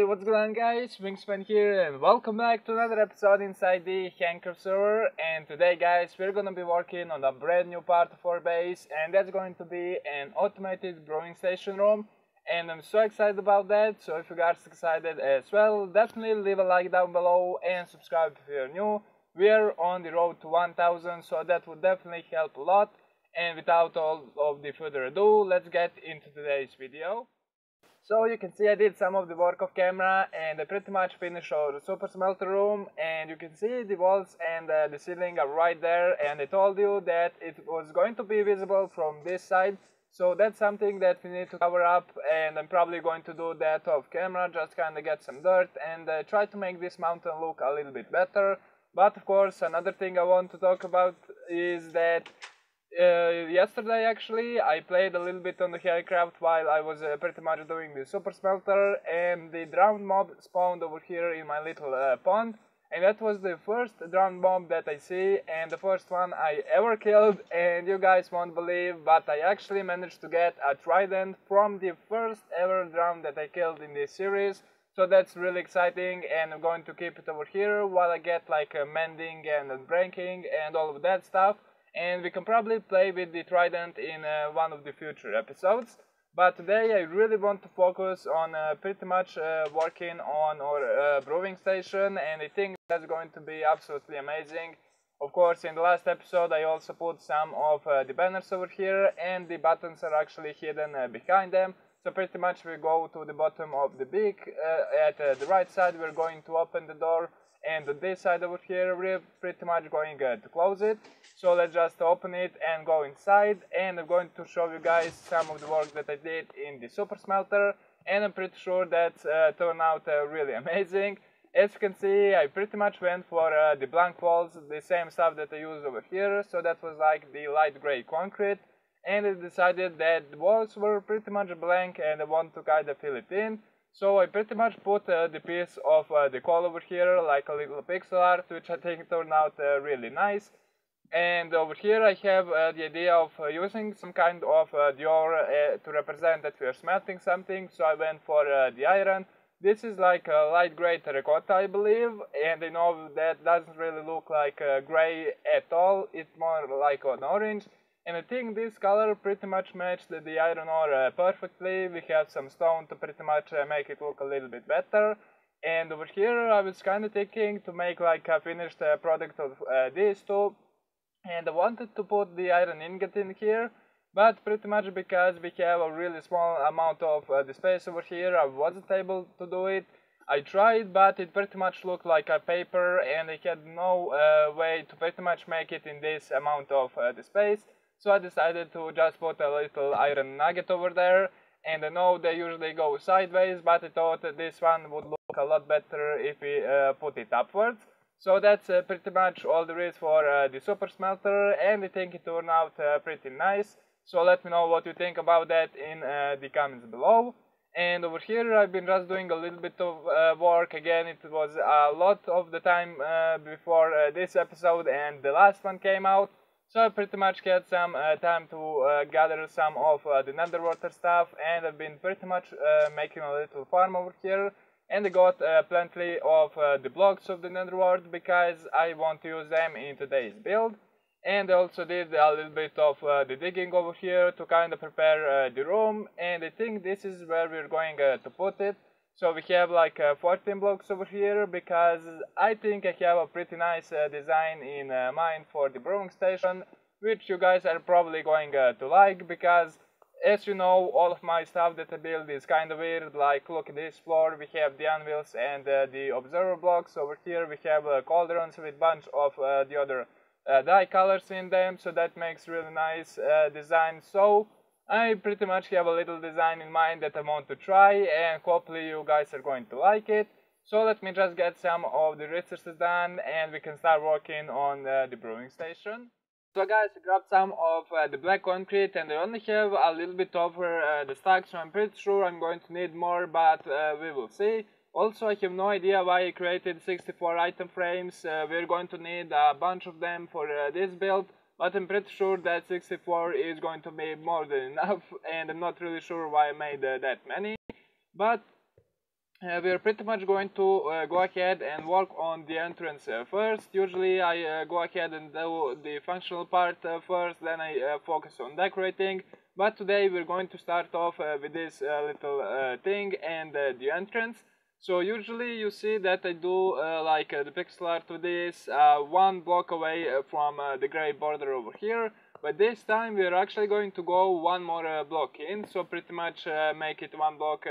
what's going on guys, Wingspan here and welcome back to another episode inside the Handcraft server. And today guys, we're gonna be working on a brand new part of our base, and that's going to be an automated brewing station room. And I'm so excited about that, so if you guys are excited as well, definitely leave a like down below and subscribe if you're new. We're on the road to 1000, so that would definitely help a lot. And without all of the further ado, let's get into today's video. So you can see I did some of the work off camera and I pretty much finished our super smelter room, and you can see the walls and the ceiling are right there, and I told you that it was going to be visible from this side, so that's something that we need to cover up, and I'm probably going to do that off camera, just kinda get some dirt and try to make this mountain look a little bit better. But of course another thing I want to talk about is that yesterday actually I played a little bit on the Handcraft while I was pretty much doing the super smelter, and the drowned mob spawned over here in my little pond, and that was the first drowned mob that I see and the first one I ever killed, and you guys won't believe, but I actually managed to get a trident from the first ever drowned that I killed in this series. So that's really exciting, and I'm going to keep it over here while I get like mending and breaking and all of that stuff. And we can probably play with the trident in one of the future episodes. But today I really want to focus on pretty much working on our brewing station, and I think that's going to be absolutely amazing. Of course, in the last episode I also put some of the banners over here, and the buttons are actually hidden behind them. So pretty much we go to the bottom of the beak, at the right side we're going to open the door, and on this side over here we're pretty much going to close it. So let's just open it and go inside, and I'm going to show you guys some of the work that I did in the super smelter, and I'm pretty sure that turned out really amazing. As you can see, I pretty much went for the blank walls, the same stuff that I used over here, so that was like the light grey concrete, and I decided that the walls were pretty much blank and I want to kind of fill it in. So I pretty much put the piece of the coal over here, like a little pixel art, which I think turned out really nice. And over here I have the idea of using some kind of dior to represent that we are smelting something, so I went for the iron. This is like a light grey terracotta, I believe, and I know that doesn't really look like grey at all, it's more like an orange. And I think this color pretty much matched the iron ore perfectly. We have some stone to pretty much make it look a little bit better. And over here I was kind of thinking to make like a finished product of these two. And I wanted to put the iron ingot in here, but pretty much because we have a really small amount of the space over here, I wasn't able to do it. I tried, but it pretty much looked like a paper, and I had no way to pretty much make it in this amount of the space. So I decided to just put a little iron nugget over there, and I know they usually go sideways, but I thought that this one would look a lot better if we put it upwards. So that's pretty much all there is for the super smelter, and I think it turned out pretty nice. So let me know what you think about that in the comments below. And over here I've been just doing a little bit of work. Again, it was a lot of the time before this episode and the last one came out. So I pretty much had some time to gather some of the nether water stuff, and I've been pretty much making a little farm over here. And I got plenty of the blocks of the nether wart because I want to use them in today's build. And I also did a little bit of the digging over here to kind of prepare the room, and I think this is where we're going to put it. So we have like 14 blocks over here because I think I have a pretty nice design in mind for the brewing station, which you guys are probably going to like, because as you know, all of my stuff that I build is kind of weird. Like look at this floor, we have the anvils and the observer blocks. Over here we have cauldrons with a bunch of the other dye colors in them, so that makes really nice design. So I pretty much have a little design in mind that I want to try, and hopefully you guys are going to like it. So let me just get some of the resources done and we can start working on the brewing station. So guys, I grabbed some of the black concrete, and I only have a little bit over the stack, so I'm pretty sure I'm going to need more, but we will see. Also, I have no idea why I created 64 item frames. We're going to need a bunch of them for this build. But I'm pretty sure that 64 is going to be more than enough, and I'm not really sure why I made that many. But we're pretty much going to go ahead and work on the entrance first. Usually I go ahead and do the functional part first, then I focus on decorating. But today we're going to start off with this little thing and the entrance. So usually you see that I do like the pixel art with this one block away from the gray border over here. But this time we're actually going to go one more block in, so pretty much make it one block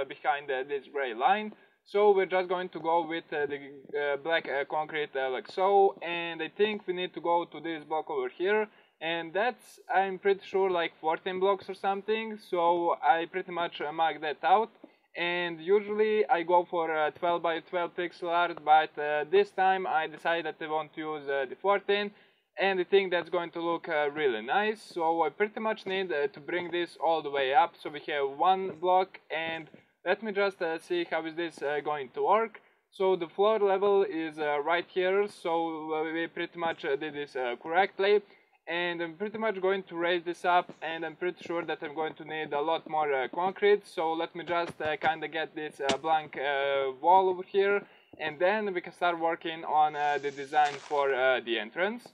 behind this gray line. So we're just going to go with the black concrete like so, and I think we need to go to this block over here, and that's, I'm pretty sure, like 14 blocks or something, so I pretty much mark that out. And usually I go for 12 by 12 pixel art, but this time I decided that I want to use the 14, and I think that's going to look really nice. So I pretty much need to bring this all the way up, so we have one block, and let me just see how is this going to work. So the floor level is right here, so we pretty much did this correctly. And I'm pretty much going to raise this up, and I'm pretty sure that I'm going to need a lot more concrete. So let me just kind of get this blank wall over here, and then we can start working on the design for the entrance.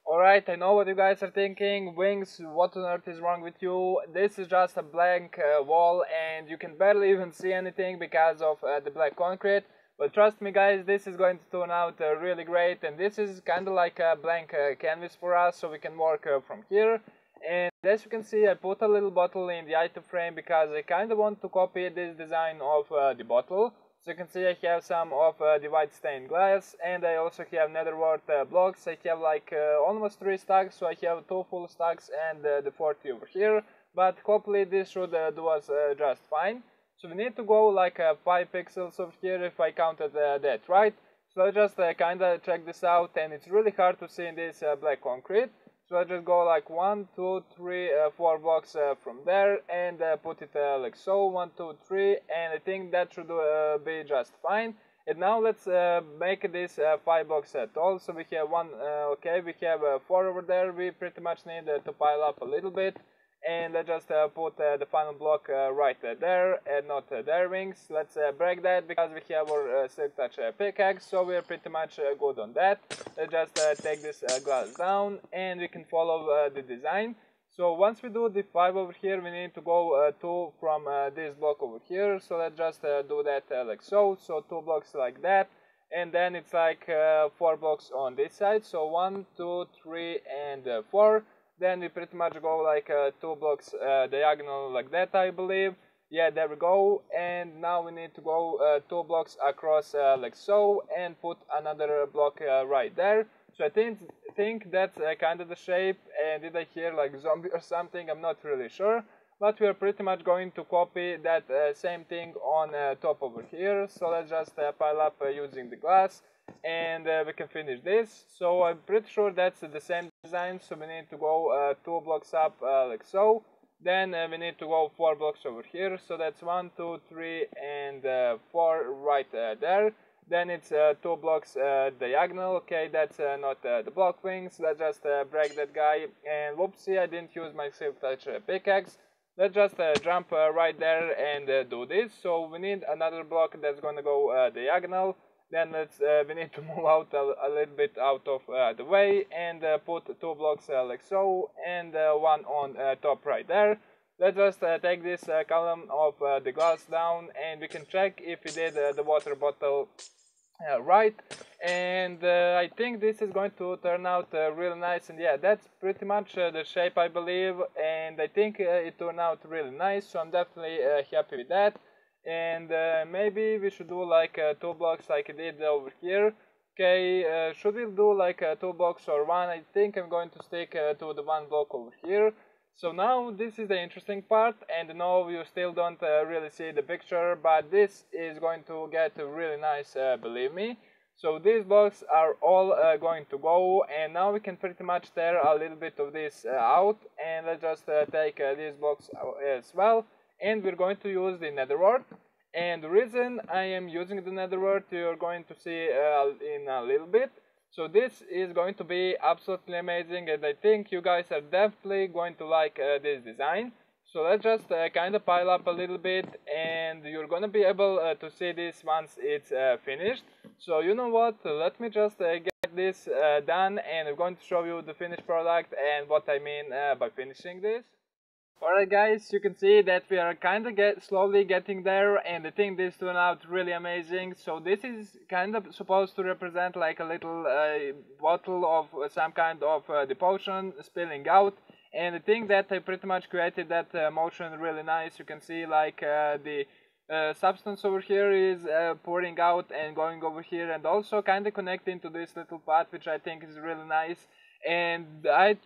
Alright, I know what you guys are thinking. Wings, what on earth is wrong with you? This is just a blank wall, and you can barely even see anything because of the black concrete. But trust me guys, this is going to turn out really great, and this is kind of like a blank canvas for us, so we can work from here. And as you can see, I put a little bottle in the item frame because I kind of want to copy this design of the bottle. So you can see I have some of the white stained glass, and I also have netherwort blocks. I have like almost 3 stacks, so I have 2 full stacks and the 40 over here. But hopefully this should do us just fine. So we need to go like 5 pixels over here if I counted that right. So I just kind of check this out, and it's really hard to see in this black concrete. So I just go like 1, 2, 3, 4 blocks from there, and put it like so, 1, 2, 3, and I think that should be just fine. And now let's make this 5 blocks tall. So we have one, okay, we have 4 over there. We pretty much need to pile up a little bit. And I just put the final block right there, and not their wings. Let's break that because we have our silk touch pickaxe, so we're pretty much good on that. Let's just take this glass down, and we can follow the design. So once we do the 5 over here, we need to go 2 from this block over here. So let's just do that like so. So 2 blocks like that, and then it's like 4 blocks on this side. So 1, 2, 3, and 4. Then we pretty much go like 2 blocks diagonal like that, I believe. Yeah, there we go. And now we need to go 2 blocks across like so, and put another block right there. So I think that's kind of the shape. And did I hear like zombie or something? I'm not really sure. But we are pretty much going to copy that same thing on top over here. So let's just pile up using the glass, and we can finish this. So I'm pretty sure that's the same design, so we need to go 2 blocks up like so. Then we need to go 4 blocks over here, so that's 1, 2, 3, and 4 right there. Then it's 2 blocks diagonal. Okay, that's not the block wings. Let's just break that guy, and whoopsie, I didn't use my silk touch pickaxe. Let's just jump right there and do this. So we need another block that's gonna go diagonal. Then we need to move out a little bit out of the way, and put 2 blocks like so, and 1 on top right there. Let's just take this column of the glass down, and we can check if we did the water bottle right. And I think this is going to turn out really nice, and yeah, that's pretty much the shape, I believe, and I think it turned out really nice, so I'm definitely happy with that. And maybe we should do like 2 blocks like I did over here. Okay, should we do like 2 blocks or 1? I think I'm going to stick to the 1 block over here. So now this is the interesting part, and no, you still don't really see the picture, but this is going to get really nice, believe me. So these blocks are all going to go, and now we can pretty much tear a little bit of this out, and let's just take these blocks as well. And we're going to use the netherwort, and the reason I am using the netherwort you're going to see in a little bit. So this is going to be absolutely amazing, and I think you guys are definitely going to like this design. So let's just kind of pile up a little bit, and you're gonna be able to see this once it's finished. So you know what, let me just get this done, and I'm going to show you the finished product and what I mean by finishing this. Alright guys, you can see that we are kind of slowly getting there, and I think this turned out really amazing. So this is kind of supposed to represent like a little bottle of some kind of the potion spilling out, and I think that I pretty much created that motion really nice. You can see like the substance over here is pouring out and going over here, and also kind of connecting to this little path, which I think is really nice. And I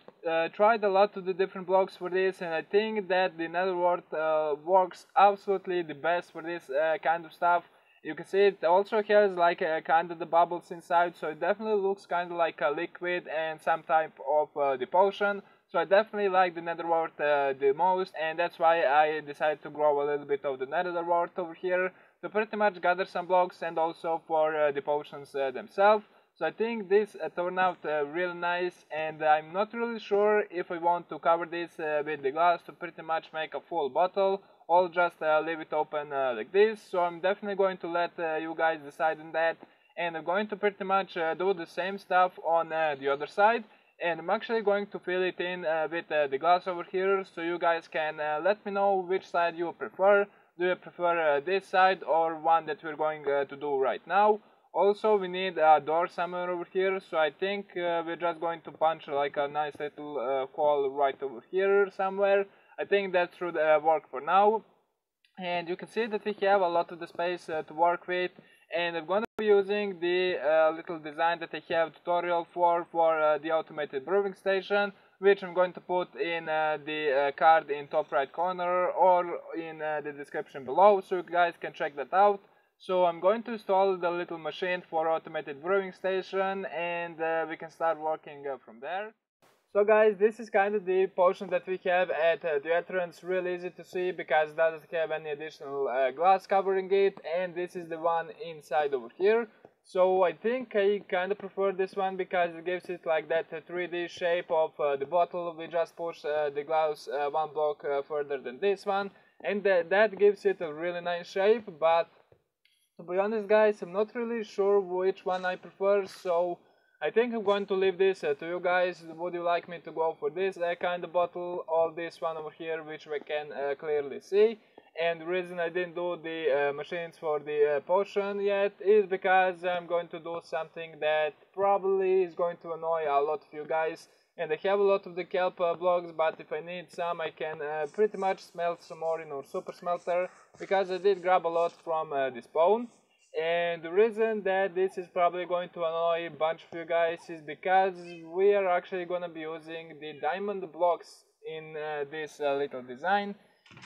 tried a lot of the different blocks for this, and I think that the netherwort works absolutely the best for this kind of stuff. You can see it also has like kind of the bubbles inside, so it definitely looks kind of like a liquid and some type of the potion. So I definitely like the netherwort the most, and that's why I decided to grow a little bit of the netherwort over here to pretty much gather some blocks, and also for the potions themselves. So I think this turned out really nice, and I'm not really sure if I want to cover this with the glass to pretty much make a full bottle, or just leave it open like this. So I'm definitely going to let you guys decide on that, and I'm going to pretty much do the same stuff on the other side, and I'm actually going to fill it in with the glass over here, so you guys can let me know which side you prefer. Do you prefer this side or one that we're going to do right now? Also, we need a door somewhere over here, so I think we're just going to punch like a nice little hole right over here somewhere. I think that should work for now. And you can see that we have a lot of the space to work with, and I'm going to be using the little design that I have tutorial for the automated brewing station, which I'm going to put in the card in top right corner, or in the description below, so you guys can check that out. So I'm going to install the little machine for automated brewing station, and we can start working from there. So guys, this is kind of the potion that we have at the entrance. Really easy to see because it doesn't have any additional glass covering it, and this is the one inside over here. So I think I kind of prefer this one because it gives it like that 3D shape of the bottle. We just push the glass one block further than this one, and that gives it a really nice shape. But to be honest guys, I'm not really sure which one I prefer, so I think I'm going to leave this to you guys. Would you like me to go for this kind of bottle, or this one over here, which we can clearly see? And the reason I didn't do the machines for the potion yet is because I'm going to do something that probably is going to annoy a lot of you guys. And I have a lot of the kelp blocks, but if I need some, I can pretty much smelt some more in our super smelter, because I did grab a lot from the spawn. And the reason that this is probably going to annoy a bunch of you guys is because we are actually going to be using the diamond blocks in this little design.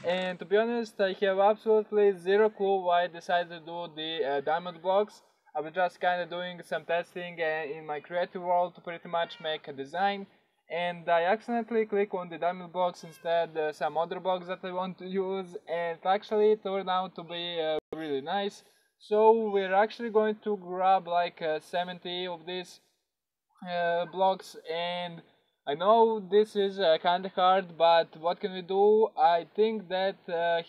And to be honest, I have absolutely zero clue why I decided to do the diamond blocks. I was just kind of doing some testing in my creative world to pretty much make a design, and I accidentally click on the diamond blocks instead some other blocks that I want to use, and it actually turned out to be really nice. So we're actually going to grab like 70 of these blocks, and I know this is kind of hard, but what can we do? I think that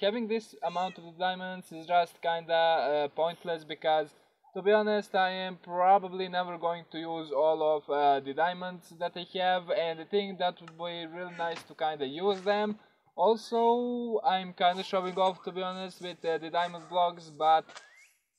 having this amount of diamonds is just kind of pointless, because to be honest, I am probably never going to use all of the diamonds that I have, and I think that would be really nice to kind of use them. Also, I'm kind of showing off, to be honest, with the diamond blocks, but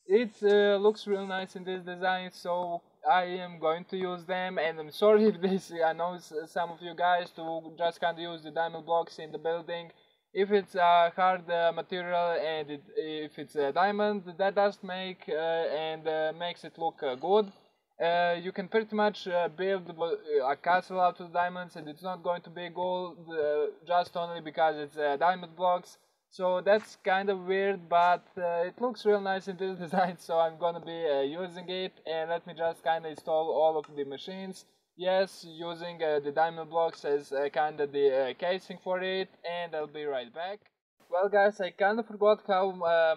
it looks real nice in this design, so I am going to use them. And I'm sorry if this annoys some of you guys to just kind of use the diamond blocks in the building. If it's a hard material and if it's a diamond, that does make and makes it look good. You can pretty much build a castle out of diamonds, and it's not going to be gold just only because it's diamond blocks. So that's kind of weird, but it looks real nice in this design, so I'm gonna be using it. And let me just kind of install all of the machines. Yes, using the diamond blocks as kind of the casing for it, and I'll be right back. Well guys, I kind of forgot how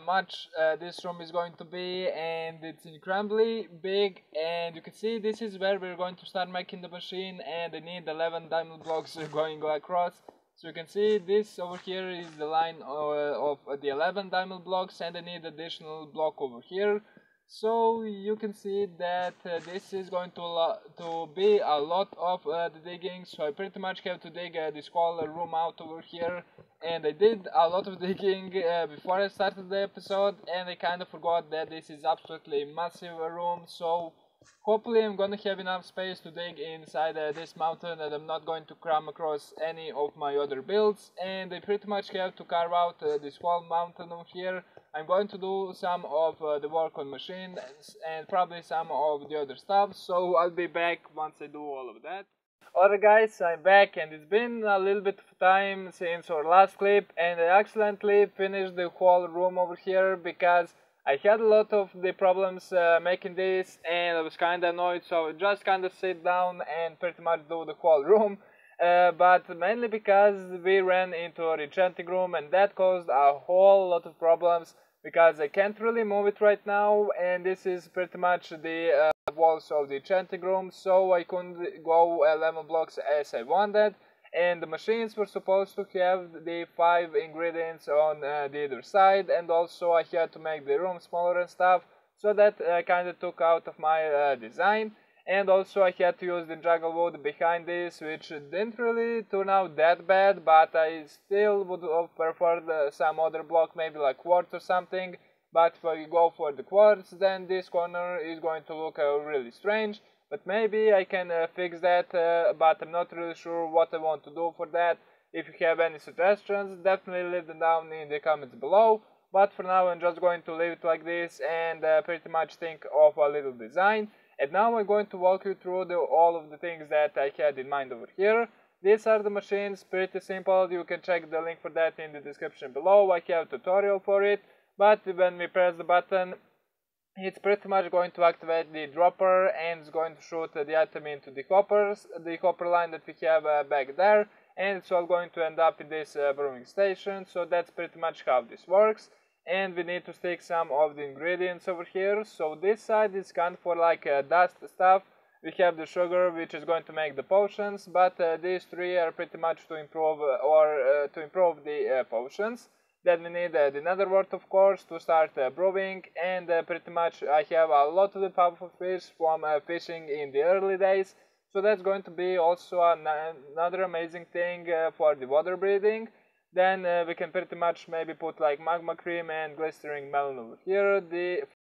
much this room is going to be, and it's incredibly big. And you can see this is where we're going to start making the machine, and I need 11 diamond blocks going across. So you can see this over here is the line of the 11 diamond blocks, and I need additional block over here. So you can see that this is going to be a lot of the digging, so I pretty much have to dig this whole room out over here. And I did a lot of digging before I started the episode, and I kind of forgot that this is absolutely massive room, so hopefully I'm gonna have enough space to dig inside this mountain, and I'm not going to come across any of my other builds. And I pretty much have to carve out this whole mountain over here. I'm going to do some of the work on machines and probably some of the other stuff, so I'll be back once I do all of that. Alright guys, I'm back, and it's been a little bit of time since our last clip, and I accidentally finished the whole room over here because I had a lot of the problems making this, and I was kinda annoyed, so I just kinda sit down and pretty much do the whole room. But mainly because we ran into our enchanting room, and that caused a whole lot of problems because I can't really move it right now, and this is pretty much the walls of the enchanting room, so I couldn't go 11 blocks as I wanted. And the machines were supposed to have the 5 ingredients on the other side, and also I had to make the room smaller and stuff, so that kind of took out of my design. And also I had to use the jungle wood behind this, which didn't really turn out that bad, but I still would have preferred some other block, maybe like quartz or something. But if I go for the quartz, then this corner is going to look really strange. But maybe I can fix that, but I'm not really sure what I want to do for that. If you have any suggestions, definitely leave them down in the comments below. But for now I'm just going to leave it like this and pretty much think of a little design. And now I'm going to walk you through all of the things that I had in mind over here. These are the machines, pretty simple. You can check the link for that in the description below. I have a tutorial for it. But when we press the button, it's pretty much going to activate the dropper, and it's going to shoot the item into the hopper line that we have back there, and it's all going to end up in this brewing station. So that's pretty much how this works. And we need to stick some of the ingredients over here. So this side is kind of for like dust stuff. We have the sugar, which is going to make the potions, but these three are pretty much to improve to improve the potions. Then we need the nether wart, of course, to start brewing, and pretty much I have a lot of the powerful fish from fishing in the early days, so that's going to be also another amazing thing for the water breathing. Then we can pretty much maybe put like magma cream and glistering melon over here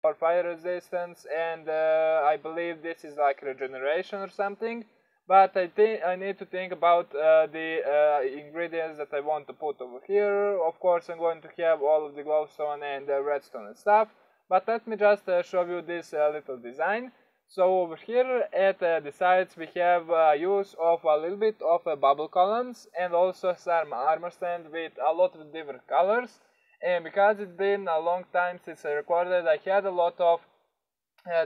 for fire resistance, and I believe this is like regeneration or something. But I think I need to think about the ingredients that I want to put over here. Of course, I'm going to have all of the glowstone and redstone and stuff. But let me just show you this little design. So over here at the sides we have use of a little bit of bubble columns, and also some armor stand with a lot of different colors. And because it's been a long time since I recorded, I had a lot of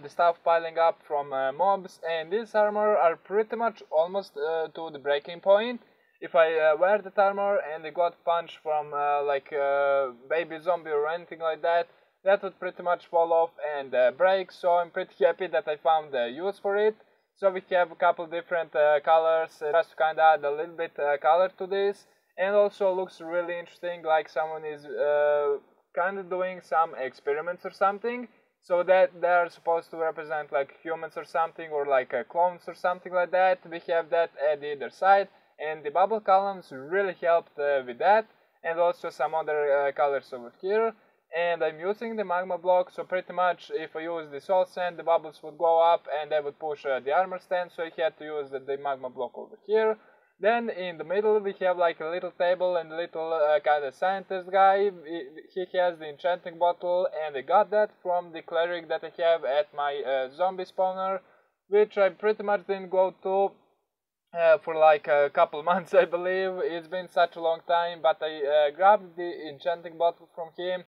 the stuff piling up from mobs, and these armor are pretty much almost to the breaking point. If I wear that armor and I got punched from like baby zombie or anything like that, that would pretty much fall off and break. So I'm pretty happy that I found use for it. So we have a couple different colors just to kind of add a little bit color to this, and also looks really interesting, like someone is kind of doing some experiments or something. So that they are supposed to represent like humans or something, or like clones or something like that. We have that at the other side, and the bubble columns really helped with that, and also some other colors over here. And I'm using the magma block, so pretty much if I use the salt sand, the bubbles would go up and they would push the armor stand, so I had to use the magma block over here. Then in the middle we have like a little table and a little kind of scientist guy. He has the enchanting bottle, and I got that from the cleric that I have at my zombie spawner, which I pretty much didn't go to for like a couple months, I believe. It's been such a long time, but I grabbed the enchanting bottle from him,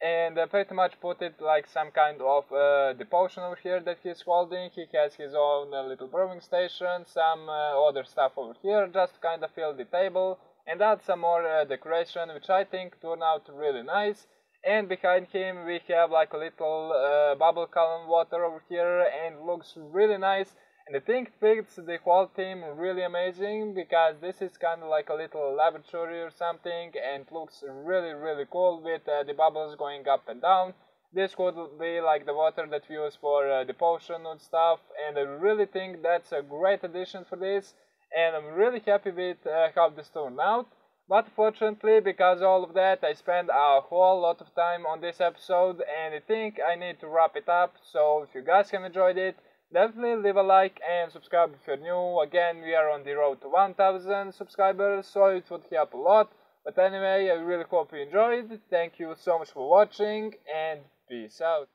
and pretty much put it like some kind of the potion over here that he's holding. He has his own little brewing station, some other stuff over here, just to kind of fill the table and add some more decoration, which I think turned out really nice. And behind him we have like a little bubble column water over here, and looks really nice. And I think it fits the whole theme really amazing, because this is kind of like a little laboratory or something, and it looks really cool with the bubbles going up and down. This could be like the water that we use for the potion and stuff, and I really think that's a great addition for this, and I'm really happy with how this turned out. But fortunately, because of all of that, I spent a whole lot of time on this episode, and I think I need to wrap it up. So if you guys have enjoyed it, definitely leave a like and subscribe if you're new. Again, we are on the road to 1000 subscribers, so it would help a lot. But anyway, I really hope you enjoyed. Thank you so much for watching, and peace out.